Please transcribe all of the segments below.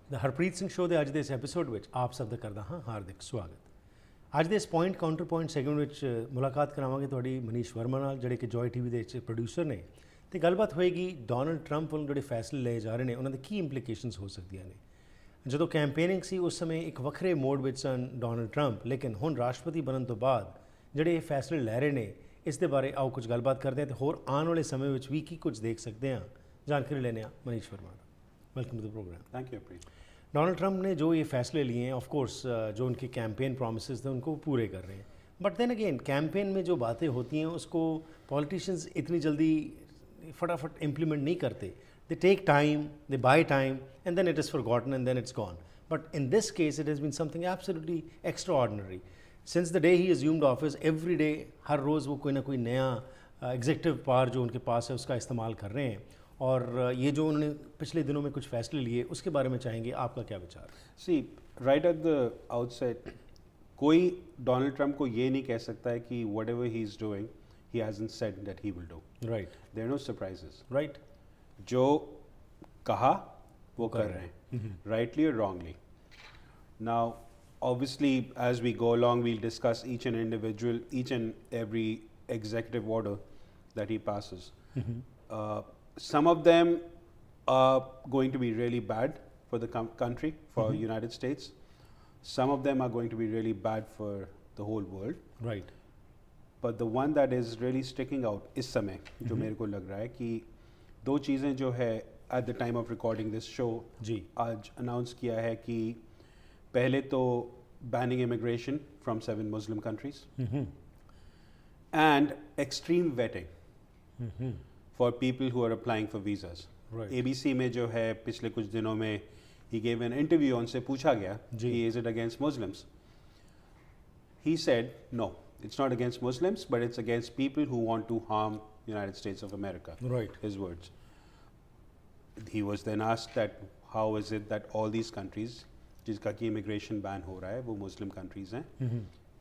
The Harpreet Singh show ਦੇ ਅੱਜ ਦੇ ਇਸ ਐਪੀਸੋਡ ਵਿੱਚ ਆਪ ਸਭ ਦਾ ਕਰਦਾ ਹਾਂ ਹਾਰਦਿਕ ਸਵਾਗਤ। ਅੱਜ ਦੇ ਇਸ ਪੁਆਇੰਟ ਕਾਊਂਟਰ ਪੁਆਇੰਟ ਸੈਗਮੈਂਟ ਵਿੱਚ ਮੁਲਾਕਾਤ ਕਰਾਵਾਂਗੇ ਤੁਹਾਡੀ ਮਨੀਸ਼ ਵਰਮਾ ਨਾਲ, ਜਿਹੜੇ ਕਿ ਜੋਏ ਟੀਵੀ ਦੇ ਵਿੱਚ ਪ੍ਰੋਡਿਊਸਰ ਨੇ, ਤੇ ਗੱਲਬਾਤ ਹੋਏਗੀ ਡੋਨਲਡ ਟਰੰਪ ਵੱਲੋਂ ਜਿਹੜੇ ਫੈਸਲੇ ਲਏ ਜਾ ਰਹੇ ਨੇ ਉਹਨਾਂ ਦੇ ਕੀ ਇੰਪਲੀਕੇਸ਼ਨਸ ਹੋ ਸਕਦੀਆਂ ਨੇ। ਜਦੋਂ ਕੈਂਪੇਨਿੰਗ ਸੀ ਉਸ ਸਮੇਂ ਇੱਕ ਵੱਖਰੇ ਮੋਡ ਵਿੱਚ ਸਨ ਡੋਨਲਡ ਟਰੰਪ, ਲੇਕਿਨ ਹੁਣ ਰਾਸ਼ਟਰਪਤੀ ਬਣਨ ਤੋਂ ਬਾਅਦ ਜਿਹੜੇ ਇਹ ਫੈਸਲੇ ਲੈ ਰਹੇ ਨੇ ਇਸ ਦੇ ਬਾਰੇ ਆਓ ਕੁਝ ਗੱਲਬਾਤ ਕਰਦੇ ਹਾਂ ਤੇ ਹੋਰ ਆਉਣ ਵਾਲੇ ਸਮੇਂ ਵਿੱਚ ਵੀ ਕੀ ਕੁਝ ਦੇਖ ਸਕਦੇ ਹਾਂ, ਜਾਣਕਾਰੀ ਲੈਣੇ ਆ Manish Verma. Welcome to the programme. Thank you Preet. Donald Trump ने जो ये फैसले लिए हैं, ऑफ कोर्स जो उनके कैंपेन प्रोमिसेस थे उनको पूरे कर रहे हैं, बट देन अगेन कैंपेन में जो बातें होती हैं उसको पॉलिटिशियंस इतनी जल्दी फटाफट इम्प्लीमेंट नहीं करते। They take time, they buy time and then it is forgotten and then it's gone. But in this case it has been something absolutely extraordinary. Since the day he assumed office, every day, हर रोज़ वो कोई ना कोई नया executive power जो उनके पास है उसका इस्तेमाल कर रहे हैं। और ये जो उन्होंने पिछले दिनों में कुछ फैसले लिए उसके बारे में चाहेंगे, आपका क्या विचार? See right at the outset कोई डोनाल्ड ट्रंप को ये नहीं कह सकता है कि whatever he is doing he hasn't said that he will do. Right, there are no surprises. Right, जो कहा वो कर रहे हैं, राइटली और wrongly. Now obviously as we go along we'll discuss each and every executive order that he passes. Some of them are going to be really bad for the country, for United States. Some of them are going to be really bad for the whole world. right. But the one that is really sticking out इस समय जो मेरे को लग रहा है कि दो चीज़ें जो है at the time of recording this show जी आज announce किया है कि पहले तो banning immigration from 7 Muslim countries and extreme vetting for people who are applying for visas. Right. ABC में जो है पिछले कुछ दिनों में he gave an interview, उनसे पूछा गया जी. कि is it against Muslims? He said no, it's not against Muslims, but it's against people who want to harm United States of America. Right. His words. He was then asked that how is it that all these countries जिसका कि immigration ban हो रहा है वो Muslim countries हैं,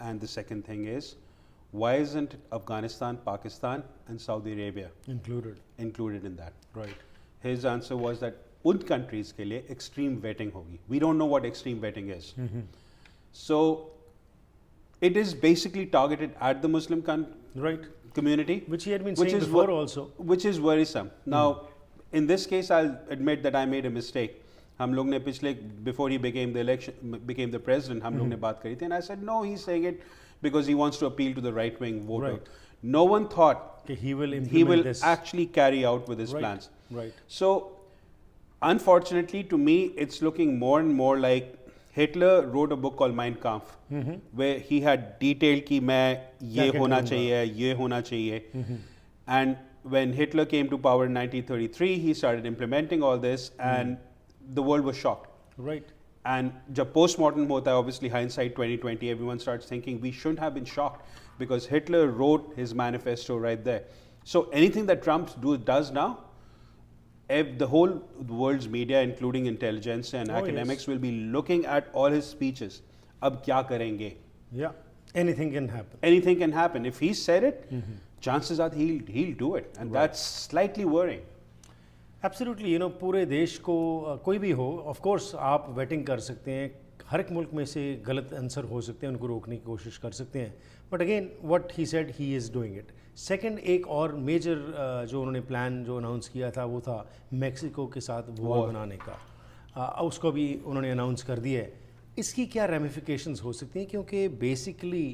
and the second thing is why isn't Afghanistan, Pakistan and Saudi Arabia included in that? Right. His answer was that उन countries के लिए extreme vetting होगी. We don't know what extreme vetting is. So it is basically targeted at the Muslim Right. community, Which he had been saying before also. which is worrisome. Now in this case I'll admit that I made a mistake. हम लोग ने पिछले before he became the president हम लोग ने बात करी थी, and I said no, he's saying it because he wants to appeal to the right wing voter. Right. No one thought कि he will this. Actually carry out with his Right. plans. Right. So unfortunately to me it's looking more and more like Hitler wrote a book called Mein Kampf where he had detailed कि मैं ये होना चाहिए, ये होना चाहिए, and when Hitler came to power in 1933 he started implementing all this and the world was shocked. Right. And जब postmortem होता है, obviously hindsight 2020, everyone starts thinking we shouldn't have been shocked because Hitler wrote his manifesto right there. So anything that Trump does now, the whole world's media, including intelligence and academics, will be looking at all his speeches. अब क्या करेंगे? Yeah. Anything can happen. Anything can happen. If he said it, chances are he'll do it, and that's slightly worrying. Absolutely, पूरे देश को कोई भी हो, of course आप वेटिंग कर सकते हैं, हर एक मुल्क में से गलत आंसर हो सकते हैं, उनको रोकने की कोशिश कर सकते हैं, but again what he said he is doing it. Second, एक और मेजर जो उन्होंने प्लान जो अनाउंस किया था वो था मैक्सिको के साथ वॉर बनाने का, उसको भी उन्होंने अनाउंस कर दिया है। इसकी क्या रेमिफिकेशंस हो सकती हैं, क्योंकि बेसिकली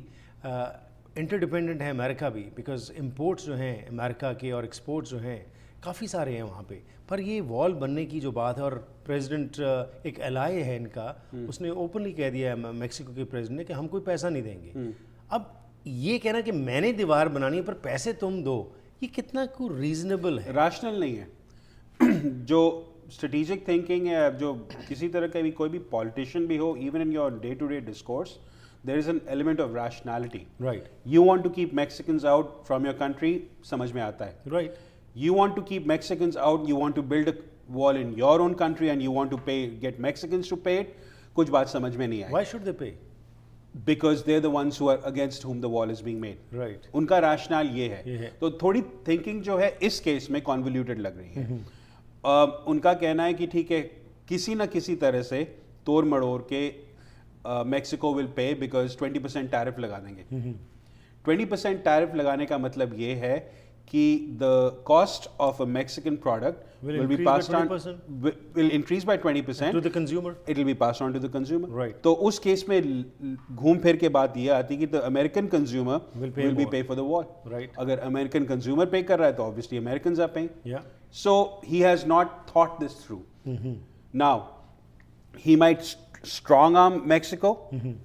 इंटरडिपेंडेंट है अमेरिका भी, बिकॉज इम्पोर्ट्स जो हैं अमेरिका के और एक्सपोर्ट्स जो हैं काफ़ी सारे हैं वहाँ पे, पर ये वॉल बनने की जो बात है, और प्रेसिडेंट एक एलाय है इनका, उसने ओपनली कह दिया है मैक्सिको के प्रेसिडेंट ने कि हम कोई पैसा नहीं देंगे। अब ये कहना कि मैंने दीवार बनानी है पर पैसे तुम दो, ये कितना को रीजनेबल है? रैशनल नहीं है। जो स्ट्रेटेजिक थिंकिंग है, जो किसी तरह का भी कोई भी पॉलिटिशियन भी हो, even in your day to day discourse, there is an element of rationality. Right. You want to keep Mexicans out from your country, समझ में आता है. Right. You want to keep Mexicans out, you want to build a wall in your own country and you want to get Mexicans to pay it, कुछ बात समझ में नहीं आई. Why should they pay? Because they're the ones who are against whom the wall is being made. Right. उनका rationale ये है. तो थोड़ी thinking जो है इस केस में convoluted लग रही है. उनका कहना है कि ठीक है, किसी ना किसी तरह से तोड़ मड़ोड़ के Mexico will pay because 20% tariff लगा देंगे. 20% tariff लगाने का मतलब ये है कि the cost of a Mexican product will be passed on, will increase by 20% to the consumer. It will be passed on to the consumer. Right. तो उस केस में घूम फिर के बात ये आती कि the American consumer will be pay for the wall. Right. अगर American consumer pay कर रहा है तो obviously Americans are paying. Yeah. So he has not thought this through. Now he might strong arm Mexico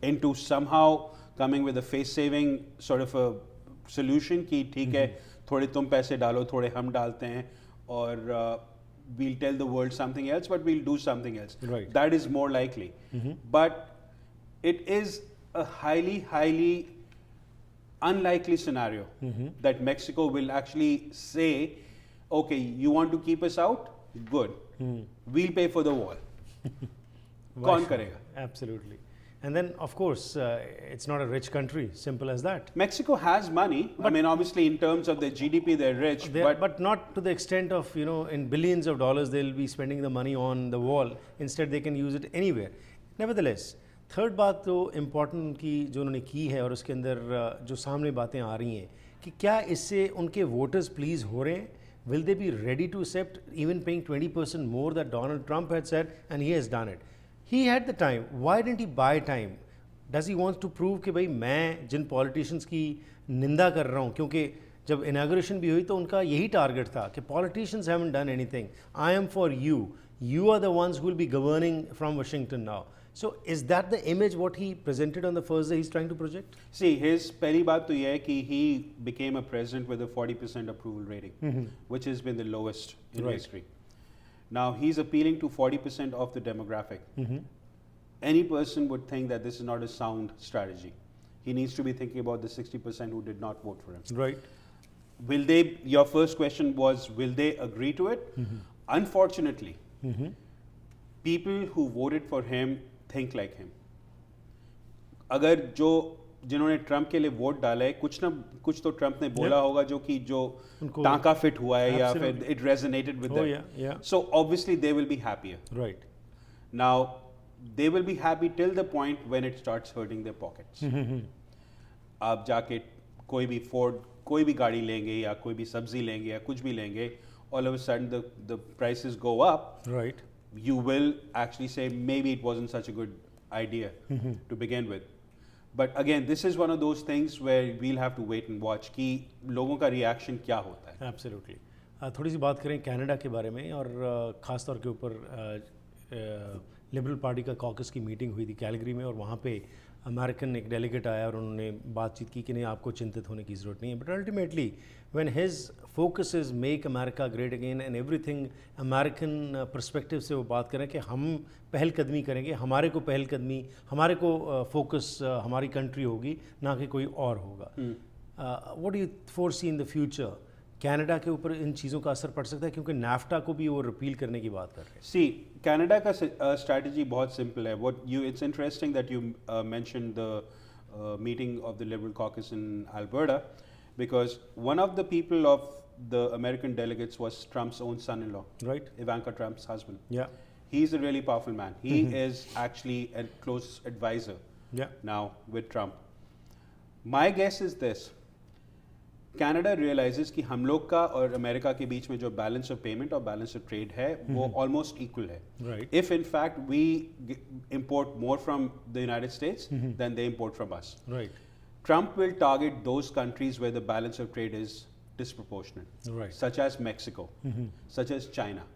into somehow coming with a face saving sort of a solution कि ठीक है, थोड़े तुम पैसे डालो, थोड़े हम डालते हैं, और we'll tell the world something else, but we'll do something else. Right. That is more likely. But it is a highly unlikely scenario that Mexico will actually say, okay, you want to keep us out? Good. We'll pay for the wall. कौन करेगा? Absolutely. And then, of course, it's not a rich country, simple as that. Mexico has money. I mean, obviously, in terms of their GDP, they're rich. But not to the extent of, in billions of dollars, they'll be spending the money on the wall. Instead, they can use it anywhere. Nevertheless, third बात तो important की जो उन्होंने की है और उसके अंदर जो सामने बातें आ रही हैं कि क्या इससे उनके वोटर्स प्लीज़ हो रहे हैं? Will they be ready to accept even paying 20% more that Donald Trump had said, and he has done it? He had the time. Why didn't he buy time? Does he want to prove कि भाई मैं जिन politicians की निंदा कर रहा हूँ, क्योंकि जब inauguration भी हुई तो उनका यही target था कि politicians haven't done anything. I am for you. You are the ones who will be governing from Washington now. So is that the image what he presented on the first day he's trying to project? See, his पहली बात तो ये है कि he became a president with a 40% approval rating, which has been the lowest in history. Now he's appealing to 40% of the demographic. Any person would think that this is not a sound strategy. He needs to be thinking about the 60% who did not vote for him. Right. Will they, your first question was, will they agree to it? Unfortunately, people who voted for him think like him. अगर जो जिन्होंने Trump के लिए vote डाला है, कुछ तो Trump ने बोला होगा जो टांका फिट हुआ है या फिर it resonated with them. So obviously they will be happier. Right. Now they will be happy till the point when it starts hurting their pockets. आप जाके कोई भी गाड़ी लेंगे या कोई भी सब्जी लेंगे या कुछ भी लेंगे, all of a sudden the prices go up. Right. You will actually say maybe it wasn't such a good idea to begin with. But again, this is one of those things where we'll have to wait and watch कि लोगों का reaction क्या होता है. Absolutely. थोड़ी सी बात करें Canada के बारे में, और ख़ास तौर के ऊपर लिबरल पार्टी का कॉकस की मीटिंग हुई थी कैलगरी में, और वहाँ पे अमेरिकन एक डेलीगेट आया और उन्होंने बातचीत की कि नहीं, आपको चिंतित होने की ज़रूरत नहीं है. But ultimately when his focus is make America great again and everything American perspective से वो बात करें कि हम पहलकदमी करेंगे, हमारे को पहलकदमी, हमारे को फोकस हमारी कंट्री होगी, ना कि कोई और होगा. What do you foresee in the future? Canada के ऊपर इन चीज़ों का असर पड़ सकता है, क्योंकि नाफ्टा को भी वो रिपील करने की बात कर रहे हैं. सी, कनाडा का स्ट्रैटेजी बहुत सिंपल है. It's interesting that you mention the meeting of the liberal caucus in Alberta, because one of the people of the American delegates was Trump's own son in law, right? Ivanka Trump's husband. या he is a really powerful man. He is actually a close advisor now with Trump. My guess is this: Canada realizes कि हम लोग का और America के बीच में जो balance of payment और बैलेंस ऑफ ट्रेड है वो ऑलमोस्ट इक्वल है. Right. If in fact we import more from the United States than they import from us. Right. Trump will target those countries where the balance of trade is disproportionate, right, such as Mexico, such as China.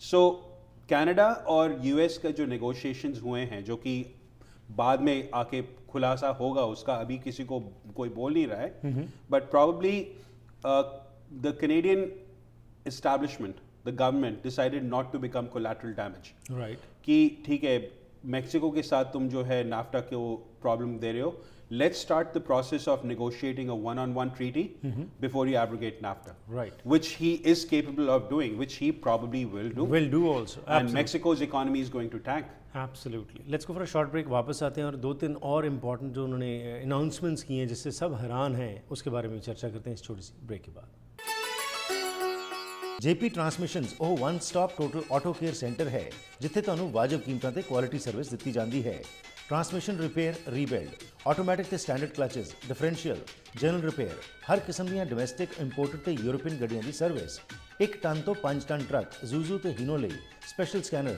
So Canada और US का जो negotiations हुए हैं, जो कि बाद में आके खुलासा होगा उसका, अभी किसी को कोई बोल नहीं रहा है, but probably the Canadian establishment, the government decided not to become collateral damage. Right. कि ठीक है, मैक्सिको के साथ तुम जो है नाफ्टा को प्रॉब्लम दे रहे हो, let's start the process of negotiating a one-on-one treaty before you abrogate NAFTA. Right. Which he is capable of doing, which he probably will do. Will do also. And Absolutely. Mexico's economy is going to tank. Absolutely let's go for a short break वापस आते हैं और 2-3 और important जो उन्होंने announcements किए हैं जिससे सब हैरान हैं उसके बारे में चर्चा करते हैं इस छोटी सी ब्रेक के बाद JP Transmissions ਉਹ one stop total auto care centre ਹੈ ਜਿੱਥੇ ਤੁਹਾਨੂੰ ਵਾਜਬ ਕੀਮਤਾਂ ਤੇ ਕੁਆਲਿਟੀ ਸਰਵਿਸ ਦਿੱਤੀ ਜਾਂਦੀ ਹੈ ਟਰਾਂਸਮਿਸ਼ਨ ਰਿਪੇਅਰ ਰੀਬਿਲਡ ਆਟੋਮੈਟਿਕ ਤੇ standard clutches differential general repair ਹਰ ਕਿਸਮ ਦੀਆਂ ਡੋਮੈਸਟਿਕ ਇੰਪੋਰਟਡ ਤੇ ਯੂਰੋਪੀਅਨ ਗੱਡੀਆਂ ਦੀ ਸਰਵਿਸ 1 ਟਨ ਤੋਂ 5 ਟਨ ਟਰੱਕ ਜ਼ੂਜ਼ੂ ਤੇ ਹੀਨੋ ਲਈ ਸਪੈਸ਼ਲ ਸਕੈਨਰ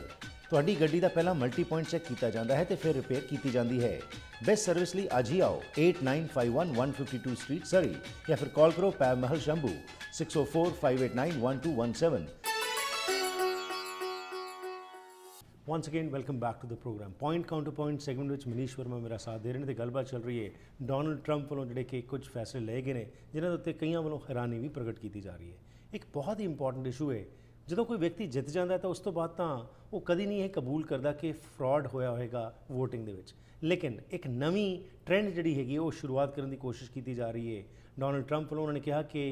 ਤੁਹਾਡੀ ਗੱਡੀ ਦਾ ਪਹਿਲਾਂ ਮਲਟੀ ਪੁਆਇੰਟ ਚੈੱਕ ਕੀਤਾ ਜਾਂਦਾ ਹੈ ਤੇ ਫਿਰ ਰਿਪੇਅਰ ਕੀਤੀ ਜਾਂਦੀ ਹੈ ਬੈਸਟ ਸਰਵਿਸ ਲਈ ਅੱਜ ਹੀ ਆਓ 8951 ਸਟਰੀਟ ਸਰੀ ਜਾਂ ਫਿਰ ਕਾਲ ਕਰੋ ਪੈਬ ਮਹਲ Shambhu 6045891217 Once again, welcome back to the program. Point counterpoint segment ਵਿੱਚ ਮਨੀਸ਼ ਵਰਮਾ ਮੇਰਾ ਸਾਥ ਦੇ ਰਹੇ ਨੇ ਤੇ ਗੱਲਬਾਤ ਚੱਲ ਰਹੀ ਹੈ ਡੋਨਲਡ ਟਰੰਪ ਵੱਲੋਂ ਜਿਹੜੇ ਕਿ ਕੁਝ ਫੈਸਲੇ ਲਏ ਗਏ ਨੇ ਜਿਨ੍ਹਾਂ ਦੇ ਉੱਤੇ ਕਈਆਂ ਵੱਲੋਂ ਹੈਰਾਨੀ ਵੀ ਪ੍ਰਗਟ ਕੀਤੀ ਜਾ ਰਹੀ ਹੈ ਇੱਕ ਬਹੁਤ ਹੀ ਇੰਪੋਰਟੈਂਟ ਇਸ਼ੂ ਹੈ ਜਦੋਂ ਕੋਈ ਵਿਅਕਤੀ ਜਿੱਤ ਜਾਂਦਾ ਤਾਂ ਉਸ ਤੋਂ ਬਾਅਦ ਤਾਂ ਉਹ ਕਦੀ ਨਹੀਂ ਇਹ ਕਬੂਲ ਕਰਦਾ ਕਿ ਫਰਾਡ ਹੋਇਆ ਹੋਏਗਾ ਵੋਟਿੰਗ ਦੇ ਵਿੱਚ ਲੇਕਿਨ ਇੱਕ ਨਵੀਂ ਟ੍ਰੈਂਡ ਜਿਹੜੀ ਹੈਗੀ ਉਹ ਸ਼ੁਰੂਆਤ ਕਰਨ ਦੀ ਕੋਸ਼ਿਸ਼ ਕੀਤੀ ਜਾ ਰਹੀ ਹੈ ਡੋਨਲਡ ਟਰੰਪ ਵੱਲੋਂ ਉਹਨਾਂ ਨੇ ਕਿਹਾ ਕਿ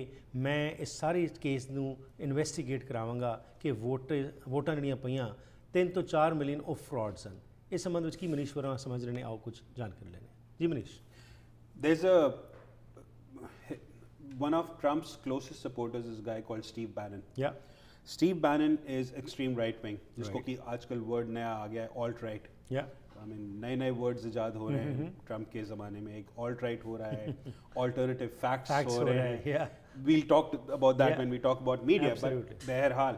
ਮੈਂ ਇਸ ਸਾਰੇ ਕੇਸ ਨੂੰ ਇਨਵੈਸਟੀਗੇਟ ਕਰਾਵਾਂਗਾ ਕਿ ਵੋਟਾਂ ਜਿਹੜੀਆਂ ਪਈਆਂ 3 ਤੋਂ 4 ਮਿਲੀਅਨ ਉਹ ਫਰਾਡ ਸਨ ਇਸ ਸੰਬੰਧ ਵਿੱਚ ਕੀ ਮਨੀਸ਼ ਵਰਮਾ ਸਮਝ ਰਹੇ ਨੇ ਆਓ ਕੁਝ ਜਾਣਕਾਰੀ ਲੈਣੇ ਜੀ Manish There's one of Trump's closest supporters is a guy called Steve Bannon. Yeah. Steve Bannon is extreme right wing, जिसको Right. कि आजकल वर्ड नया आ गया है alt right. Yeah. I mean नए वर्ड्स इजाद हो रहे हैं ट्रम्प के ज़माने में एक alt right हो रहा है alternative facts हो रहे हैं Yeah. We'll talk about that Yeah. when we talk about media. Absolutely. But बहरहाल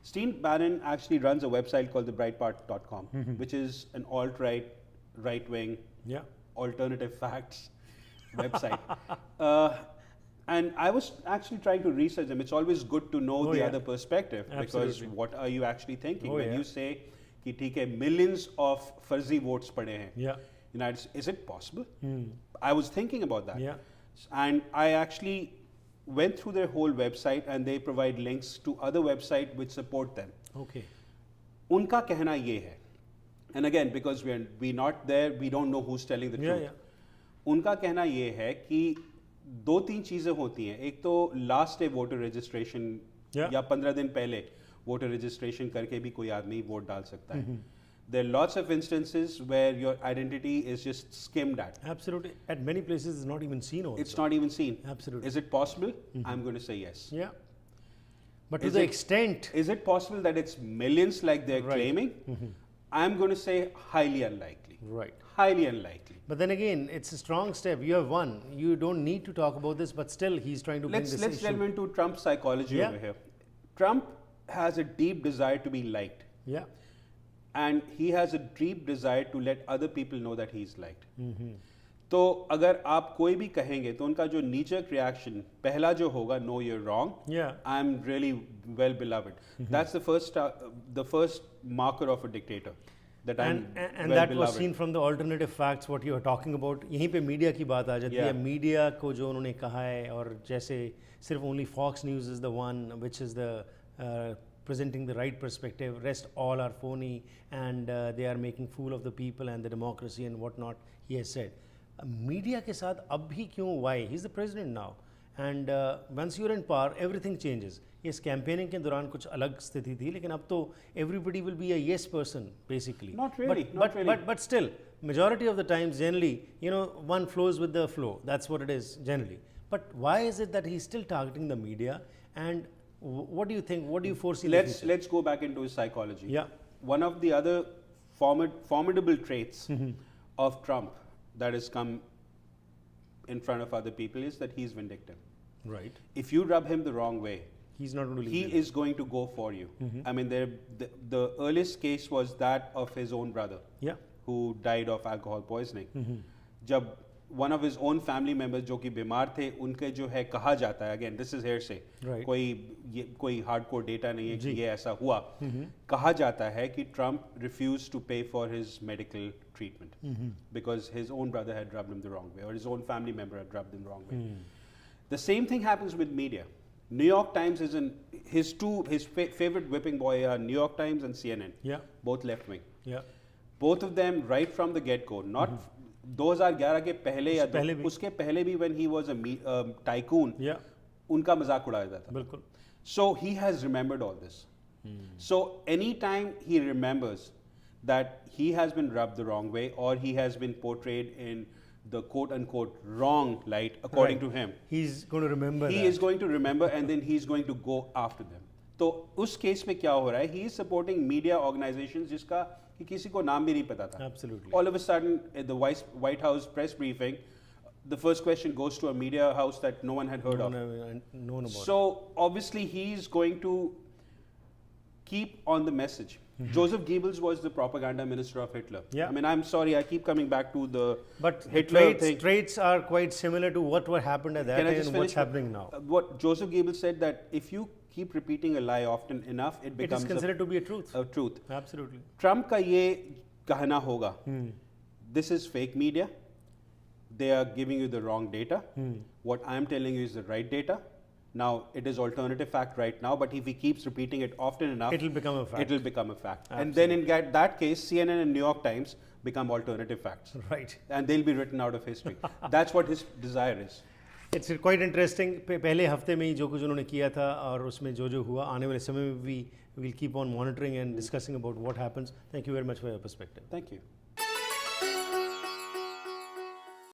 Steve Bannon actually runs a website called thebreitbart.com, which is an alt-right, right-wing, Yeah. alternative facts website. And I was actually trying to research them. It's always good to know Oh, the yeah. other perspective because Absolutely. what are you actually thinking Oh, when yeah. you say कि ठीक है millions of फर्जी votes पड़े हैं. Yeah. United States, is it possible? I was thinking about that. Yeah. And I actually went through their whole website and they provide links to other websites which support them. Okay. उनका कहना ये है, and again because we're not there, we don't know who's telling the Yeah, truth. yeah. उनका कहना ये है कि 2-3 चीज़ें होती हैं. एक तो last day voter registration Yeah. या 15 दिन पहले वोटर रजिस्ट्रेशन करके भी कोई आदमी वोट डाल सकता है. There are lots of instances where your identity is just skimmed at. Absolutely. At many places, it's not even seen also. It's not even seen. Absolutely. Is it possible? I'm going to say yes. Yeah. But to Is the it- extent. Is it possible that it's millions like they're Right. claiming? I'm going to say highly unlikely. Right. Highly unlikely. But then again, it's a strong step. You have won. You don't need to talk about this, but still, he's trying to bring Let's this delve issue. into Trump's psychology Yeah. over here. Trump has a deep desire to be liked, Yeah. and he has a deep desire to let other people know that he's liked. तो अगर आप कोई भी कहेंगे तो उनका जो knee-jerk reaction पहला जो होगा no you're wrong. Yeah. I'm really well beloved. That's the first marker of a dictator. That I'm And well that was beloved. seen from the alternative facts what you are talking about. यहीं पे media की बात आ जाती है. Yeah. Media को जो उन्होंने कहा है और जैसे सिर्फ only Fox News is the one which is the presenting the right perspective. Rest all are phony and they are making fool of the people and the democracy and whatnot. He has said. Media के साथ अब भी क्यों? Why? He's the president now. And once you're in power, everything changes. इस campaigning के दौरान कुछ अलग स्थिति थी लेकिन अब तो everybody will be a yes person basically. Not really, But, not but, really. but still, majority of the times generally, you know, one flows with the flow. That's what it is generally. But why is it that he's still targeting the media? And what do you think? What do you foresee? in the future? Let's go back into his psychology. Yeah. One of the other formidable traits of Trump that has come in front of other people is that he's vindictive. Right. If you rub him the wrong way, He's not going to leave. he it. is going to go for you. I mean, the earliest case was that of his own brother Yeah. who died of alcohol poisoning. जब one of his own family members जो कि बीमार थे उनके जो है कहा जाता है, again this is hearsay, Right. कोई hardcore data नहीं है जी. कि ये ऐसा हुआ. कहा जाता है कि Trump refused to pay for his medical treatment because his own brother had rubbed him the wrong way or his own family member had rubbed him the wrong way. The same thing happens with media. New York Times is his favorite whipping boy are New York Times and CNN. Yeah. Both left wing. Yeah. Both of them right from the get-go, not 2011 के पहले या पहले भी। उसके पहले भी when he was a tycoon, Yeah, उनका मजाक उड़ाया जाता था. बिल्कुल. So he has remembered all this. So anytime he remembers that he has been rubbed the wrong way or he has been portrayed in the quote unquote wrong light according Right. to him, He's going to remember he that. is going to remember and then he's going to go after them. तो उस case में क्या हो रहा है? He is supporting media organizations जिसका कि किसी को नाम भी नहीं पता था. Absolutely. All of a sudden, at the White House press briefing, the first question goes to a media house that no one had heard of. Known about. So obviously he's going to keep on the message. Joseph Goebbels was the propaganda minister of Hitler. Yeah. I mean, I'm sorry, I keep coming back to the But Hitler thing. traits are quite similar to what happened at that Can I time just and what's finish? happening now. What Joseph Goebbels said that if you keep repeating a lie often enough, it It becomes is considered to be a truth. a truth. Absolutely. Trump का ये कहना होगा. This is fake media. They are giving you the wrong data. What I'm telling you is the right data. Now it is alternative fact right now, but if he keeps repeating it often enough, It'll become a fact. It'll become a fact. And then in that case, CNN and New York Times become alternative facts. Right. And they'll be written out of history. That's what his desire is. It's quite interesting. पहले हफ्ते में ही जो कुछ उन्होंने किया था और उसमें जो हुआ आने वाले समय में भी will keep on monitoring and discussing about what happens. Thank you very much for your perspective. Thank you.